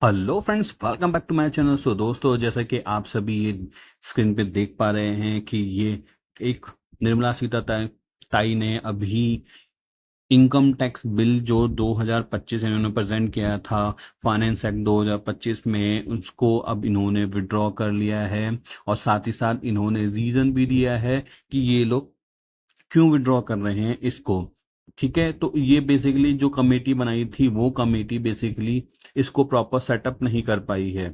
Hello friends, welcome back to my channel. So दोस्तों, जैसा कि आप सभी ये स्क्रीन पे देख पा रहे हैं कि ये एक निर्मला सीताताई ने अभी इनकम टैक्स बिल जो 2025 इन्होंने प्रेजेंट किया था, फाइनेंस एक्ट 2025 में, उसको अब इन्होंने विड्रॉ कर लिया है। और साथ ही साथ इन्होंने रीज़न भी दिया है कि ये लोग क्यों विड्रॉ कर रहे हैं इसको। ठीक है, तो ये बेसिकली जो कमेटी बनाई थी वो कमेटी बेसिकली इसको प्रॉपर सेटअप नहीं कर पाई है।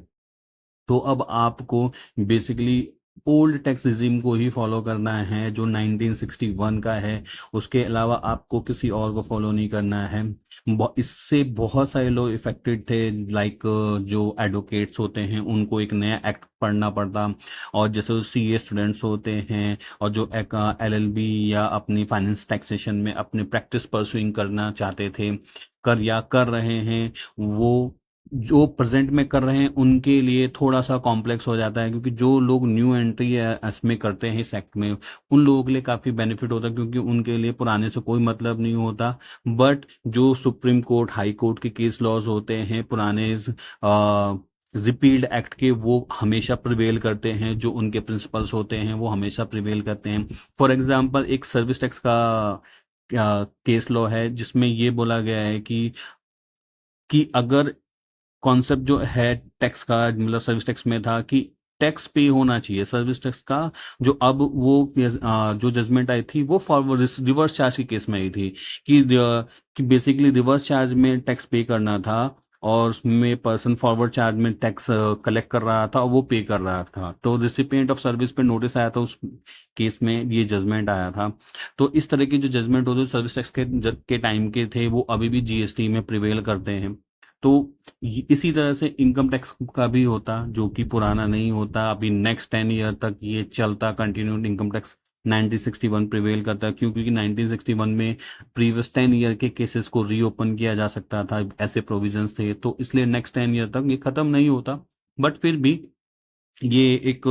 तो अब आपको बेसिकली ओल्ड टैक्स रिजीम को ही फॉलो करना है जो 1961 का है। उसके अलावा आपको किसी और को फॉलो नहीं करना है। इससे बहुत सारे लोग इफेक्टेड थे, लाइक जो एडवोकेट्स होते हैं उनको एक नया एक्ट पढ़ना पड़ता। और जैसे सीए स्टूडेंट्स होते हैं और जो एलएलबी या अपनी फाइनेंस टैक्सेशन में अपनी प्रैक्टिस परस्यूइंग करना चाहते थे, कर या कर रहे हैं, वो जो प्रेजेंट में कर रहे हैं उनके लिए थोड़ा सा कॉम्प्लेक्स हो जाता है, क्योंकि जो लोग न्यू एंट्री इसमें करते हैं सेक्ट में, उन लोगों के लिए काफ़ी बेनिफिट होता है, क्योंकि उनके लिए पुराने से कोई मतलब नहीं होता। बट जो सुप्रीम कोर्ट हाई कोर्ट के केस लॉज होते हैं पुराने रिपील्ड एक्ट के, वो हमेशा प्रिवेल करते हैं। जो उनके प्रिंसिपल्स होते हैं वो हमेशा प्रिवेल करते हैं। फॉर एग्जांपल, एक सर्विस टैक्स का केस लॉ है जिसमें ये बोला गया है कि अगर कॉन्सेप्ट जो है टैक्स का, मतलब सर्विस टैक्स में था कि टैक्स पे होना चाहिए सर्विस टैक्स का, जो अब वो जो जजमेंट आई थी वो फॉरवर्ड रिवर्स चार्ज के केस में आई थी कि बेसिकली रिवर्स चार्ज में टैक्स पे करना था, और उसमें पर्सन फॉरवर्ड चार्ज में टैक्स कलेक्ट कर रहा था और वो पे कर रहा था। तो रिसिपिएंट ऑफ सर्विस पे नोटिस आया था, उस केस में ये जजमेंट आया था। तो इस तरह के जो जजमेंट होते सर्विस टैक्स के टाइम के थे, वो अभी भी जीएसटी में प्रिवेल करते हैं। तो इसी तरह से इनकम टैक्स का भी होता, जो कि पुराना नहीं होता। अभी नेक्स्ट 10 ईयर तक ये चलता कंटिन्यूड इनकम टैक्स 1961 प्रिवेल करता है, क्योंकि 1961 में प्रीवियस 10 ईयर के केसेस को रीओपन किया जा सकता था, ऐसे प्रोविजंस थे। तो इसलिए नेक्स्ट 10 ईयर तक ये खत्म नहीं होता। बट फिर भी ये एक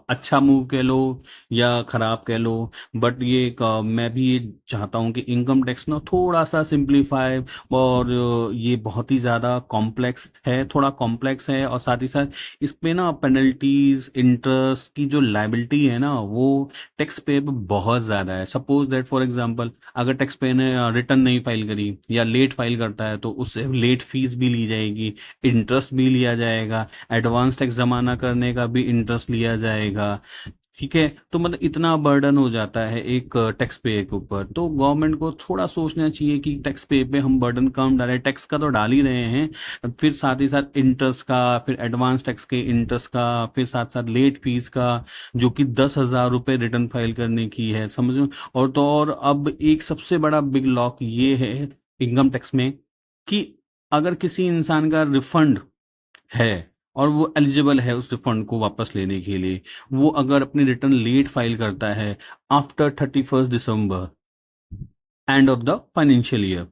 अच्छा मूव कह लो या खराब कह लो, बट ये एक मैं भी ये चाहता हूँ कि इनकम टैक्स ना थोड़ा सा सिंप्लीफाई। और ये बहुत ही ज़्यादा कॉम्प्लेक्स है, थोड़ा कॉम्प्लेक्स है। और साथ ही साथ इस पे ना पेनल्टीज, इंटरेस्ट की जो लाइबिलिटी है ना, वो टैक्स पे बहुत ज़्यादा है। सपोज दैट फॉर एग्जांपल, अगर टैक्स पे ने रिटर्न नहीं फाइल करी या लेट फाइल करता है, तो उससे लेट फीस भी ली जाएगी, इंटरेस्ट भी लिया जाएगा, एडवांस टैक्स जमा करने का भी इंटरेस्ट लिया जाएगा। ठीक है, तो मतलब इतना बर्डन हो जाता है एक टैक्स पे के ऊपर। तो गवर्नमेंट को थोड़ा सोचना चाहिए कि टैक्स पे हम बर्डन कम डालें। टैक्स का तो डाल ही रहे हैं, फिर साथ ही साथ इंटरेस्ट का, फिर एडवांस टैक्स के इंटरेस्ट का, फिर साथ साथ लेट फीस का, जो कि 10,000 रुपये रिटर्न फाइल करने की है, समझो। और तो और अब एक सबसे बड़ा बिग लॉक ये है इनकम टैक्स में, कि अगर किसी इंसान का रिफंड है और वो एलिजिबल है उस रिफंड को वापस लेने के लिए, वो अगर अपनी रिटर्न लेट फाइल करता है after 31 December, end of the financial year,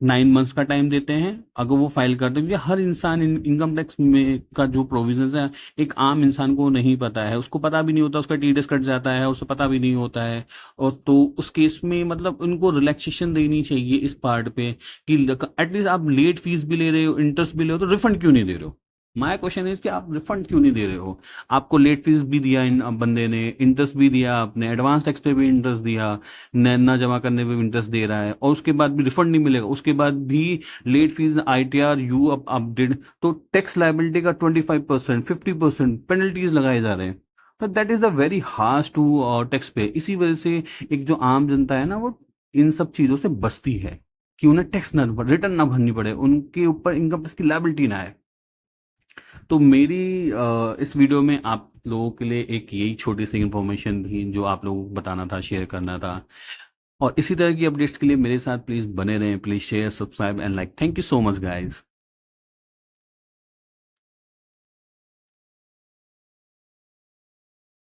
9 months का टाइम देते हैं अगर वो फाइल करते हैं। क्योंकि हर इंसान इनकम टैक्स में का जो प्रोविजंस है, एक आम इंसान को नहीं पता है, उसको पता भी नहीं होता, उसका टीडीएस कट जाता है, उसे पता भी नहीं होता है। और तो उस केस में मतलब उनको रिलैक्सेशन देनी चाहिए इस पार्ट पे, कि एटलीस्ट आप लेट फीस भी ले रहे हो, इंटरेस्ट भी ले रहे हो, तो रिफंड क्यों नहीं दे रहे हो। माय क्वेश्चन इज कि आप रिफंड क्यों नहीं दे रहे हो। आपको लेट फीस भी दिया इन बंदे ने, इंटरेस्ट भी दिया, आपने एडवांस टैक्स पे भी इंटरेस्ट दिया, न जमा करने पे भी इंटरेस्ट दे रहा है, और उसके बाद भी रिफंड नहीं मिलेगा, उसके बाद भी late fees ITR U update, तो टैक्स लाइबिलिटी का 25%, 50% पेनल्टीज लगाए जा रहे हैं। तो that is the very harsh to tax pay. इसी वजह से एक जो आम जनता है ना, वो इन सब चीजों से बचती है, कि उन्हें टैक्स ना रिटर्न ना भरनी पड़े, उनके ऊपर इनकम टैक्स की लाइबिलिटी ना आए। तो मेरी इस वीडियो में आप लोगों के लिए एक यही छोटी सी इंफॉर्मेशन थी जो आप लोगों को बताना था, शेयर करना था। और इसी तरह की अपडेट्स के लिए मेरे साथ प्लीज़ बने रहें। Please share, subscribe and like. Thank you so much guys.